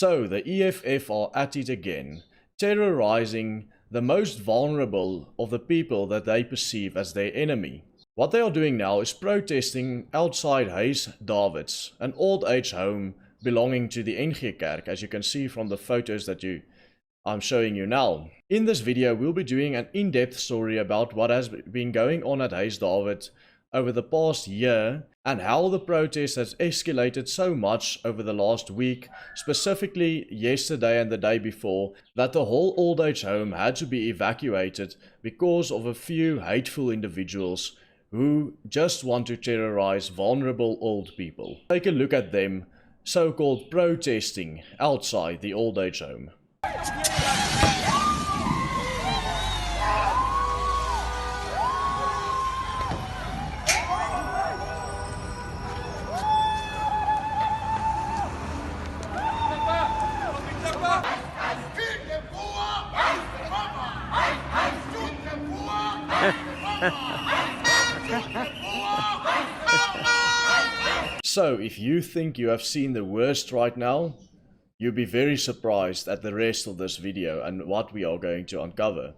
So the EFF are at it again, terrorizing the most vulnerable of the people that they perceive as their enemy. What they are doing now is protesting outside Huis, Davidtsz, an old age home belonging to the NG Kerk, as you can see from the photos that I'm showing you now. In this video we'll be doing an in-depth story about what has been going on at Huis Davidtsz over the past year and how the protest has escalated so much over the last week, specifically yesterday and the day before, that the whole old age home had to be evacuated because of a few hateful individuals who just want to terrorize vulnerable old people. Take a look at them, so-called protesting outside the old age home. So, if you think you have seen the worst right now, you'll be very surprised at the rest of this video and what we are going to uncover.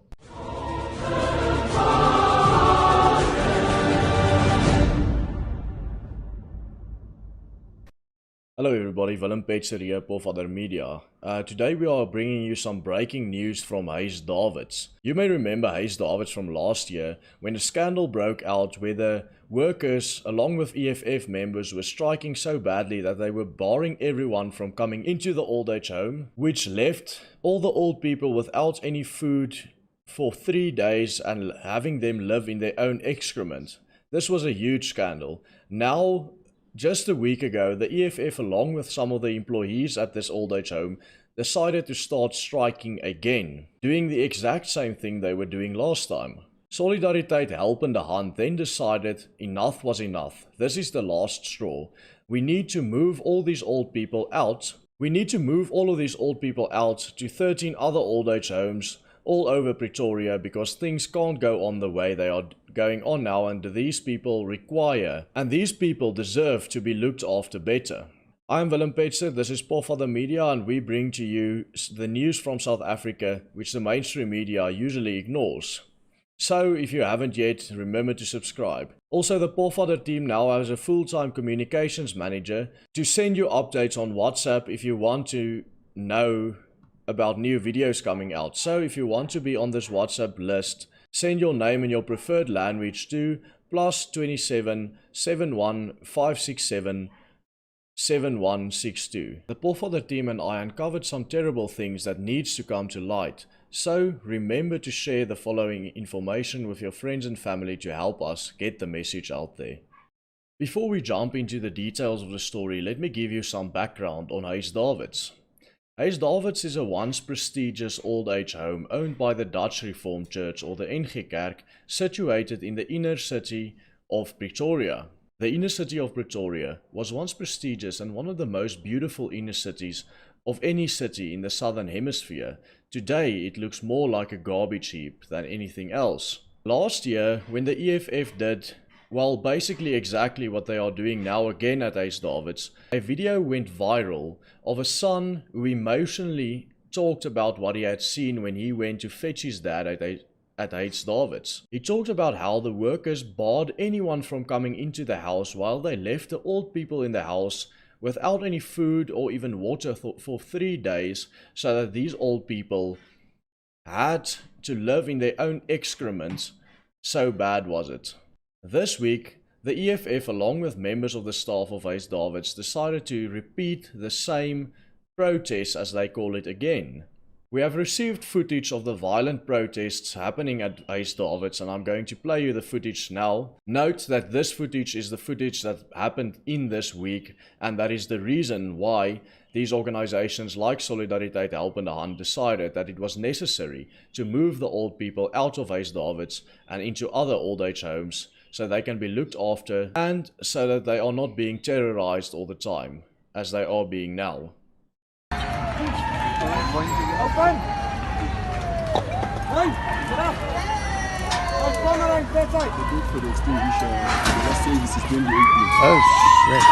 Hello everybody, Davidtsz here, Potvader Media. Today we are bringing you some breaking news from Huis Davidtsz. You may remember Huis Davidtsz from last year when a scandal broke out where the workers along with EFF members were striking so badly that they were barring everyone from coming into the old age home, which left all the old people without any food for 3 days and having them live in their own excrement. This was a huge scandal. Now, just a week ago, the EFF, along with some of the employees at this old age home, decided to start striking again, doing the exact same thing they were doing last time. Solidariteit Helpende Hand then decided enough was enough. This is the last straw. We need to move all these old people out. We need to move all of these old people out to 13 other old age homes all over Pretoria because things can't go on the way they are going on now, and these people require and these people deserve to be looked after better. I'm Davidtsz, this is Potvader Media, and we bring to you the news from South Africa which the mainstream media usually ignores. So if you haven't yet, remember to subscribe. Also, the Potvader team now has a full-time communications manager to send you updates on WhatsApp if you want to know about new videos coming out. So if you want to be on this WhatsApp list, send your name and your preferred language to +27 71 567 7162. The Potvader team and I uncovered some terrible things that needs to come to light. So remember to share the following information with your friends and family to help us get the message out there. Before we jump into the details of the story, let me give you some background on Huis Davidtsz. Huis Davidtsz is a once prestigious old age home owned by the Dutch Reformed Church, or the NG Kerk, situated in the inner city of Pretoria. The inner city of Pretoria was once prestigious and one of the most beautiful inner cities of any city in the southern hemisphere. Today it looks more like a garbage heap than anything else. Last year, when the EFF did, well, basically exactly what they are doing now again at Huis Davidtsz, a video went viral of a son who emotionally talked about what he had seen when he went to fetch his dad at Huis Davidtsz. He talked about how the workers barred anyone from coming into the house while they left the old people in the house without any food or even water for 3 days, so that these old people had to live in their own excrement. So bad was it. This week, the EFF, along with members of the staff of Huis Davidtsz, decided to repeat the same protest, as they call it, again. We have received footage of the violent protests happening at Huis Davidtsz, and I'm going to play you the footage now. Note that this footage is the footage that happened in this week, and that is the reason why these organizations like Solidariteit Helpende Hand decided that it was necessary to move the old people out of Huis Davidtsz and into other old age homes, so they can be looked after and so that they are not being terrorized all the time, as they are being now. Open! Hey, get up! For the extinguisher, the last service is 28 minutes. Oh shit.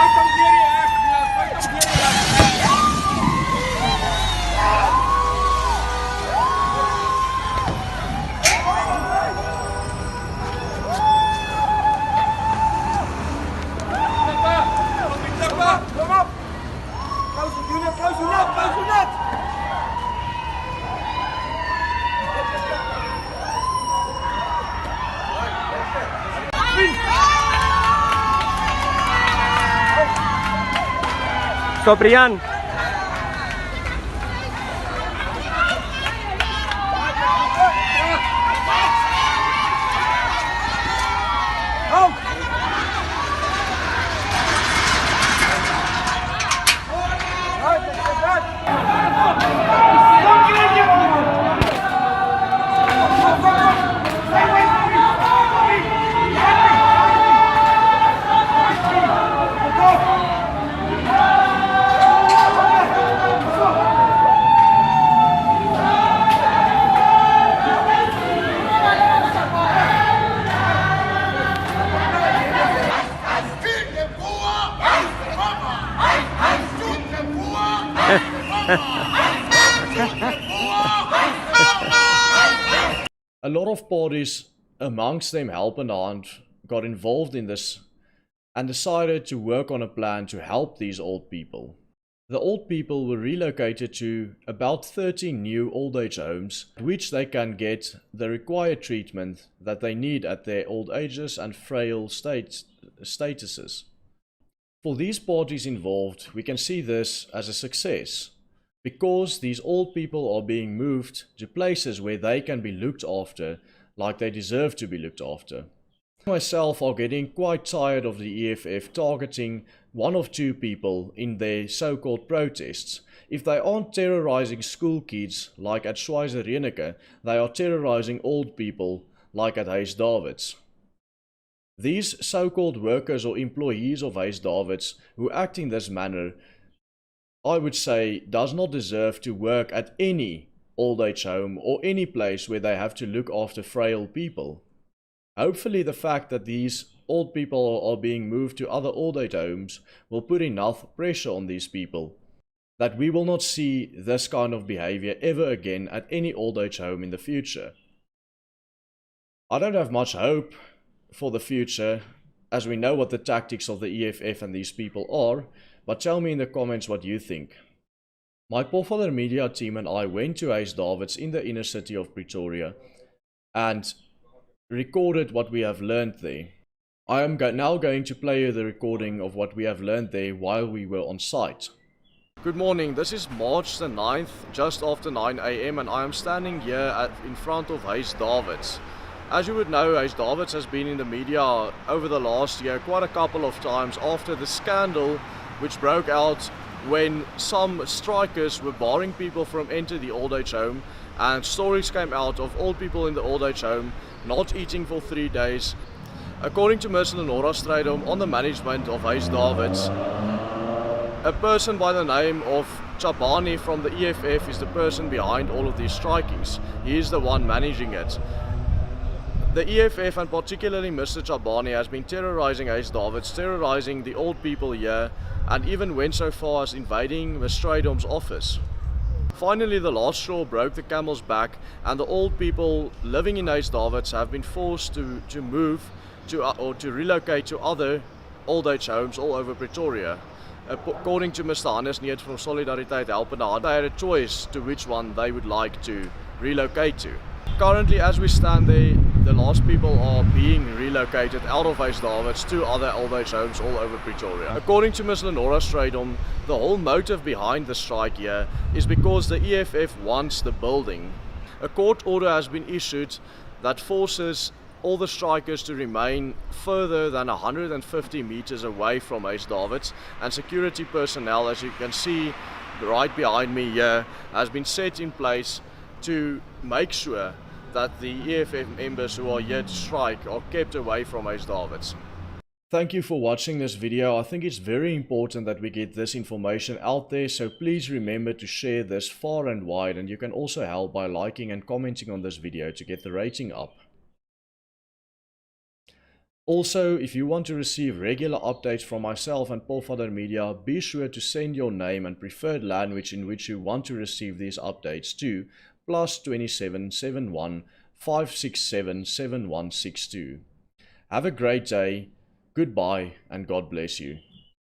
Soprian. A lot of parties, amongst them Help and Hand, got involved in this and decided to work on a plan to help these old people. The old people were relocated to about 13 new old age homes, which they can get the required treatment that they need at their old ages and frail statuses. For these parties involved, we can see this as a success, because these old people are being moved to places where they can be looked after like they deserve to be looked after. I myself are getting quite tired of the EFF targeting one of two people in their so-called protests. If they aren't terrorizing school kids like at Huis, they are terrorizing old people like at Davidtsz. These so-called workers or employees of Davidtsz who act in this manner, I would say, does not deserve to work at any old age home or any place where they have to look after frail people. Hopefully the fact that these old people are being moved to other old age homes will put enough pressure on these people that we will not see this kind of behavior ever again at any old age home in the future. I don't have much hope for the future, as we know what the tactics of the EFF and these people are, but tell me in the comments what you think. My Pofadder Media team and I went to Huis Davidtsz in the inner city of Pretoria and recorded what we have learned there. I am now going to play you the recording of what we have learned there while we were on site. Good morning, this is March the 9th, just after 9 AM, and I am standing here in front of Huis Davidtsz. As you would know, Huis Davidtsz has been in the media over the last year quite a couple of times after the scandal which broke out when some strikers were barring people from entering the old age home, and stories came out of old people in the old age home not eating for 3 days. According to Ms. Lenora Strydom on the management of Huis Davidtsz, a person by the name of Chabani from the EFF is the person behind all of these strikings. He is the one managing it. The EFF, and particularly Mr. Chabani, has been terrorizing Huis Davidtsz, terrorizing the old people here, and even went so far as invading Ms. Strydom's office. Finally, the last straw broke the camel's back, and the old people living in Huis Davidtsz have been forced to move or to relocate to other old age homes all over Pretoria. According to Mr. Hannes Neet from Solidariteit Help and Hand, they had a choice to which one they would like to relocate to. Currently, as we stand there, the last people are being relocated out of Huis Davidtsz to other old age homes all over Pretoria. According to Ms. Lenora Strydom, the whole motive behind the strike here is because the EFF wants the building. A court order has been issued that forces all the strikers to remain further than 150 meters away from Huis Davidtsz, and security personnel, as you can see right behind me here, has been set in place to make sure that the EFF members who are here to strike are kept away from Huis Davidtsz. Thank you for watching this video. I think it's very important that we get this information out there, so please remember to share this far and wide, and you can also help by liking and commenting on this video to get the rating up. Also, if you want to receive regular updates from myself and Pofadder Media, be sure to send your name and preferred language in which you want to receive these updates to +27 71 567 7162. Have a great day, goodbye, and God bless you.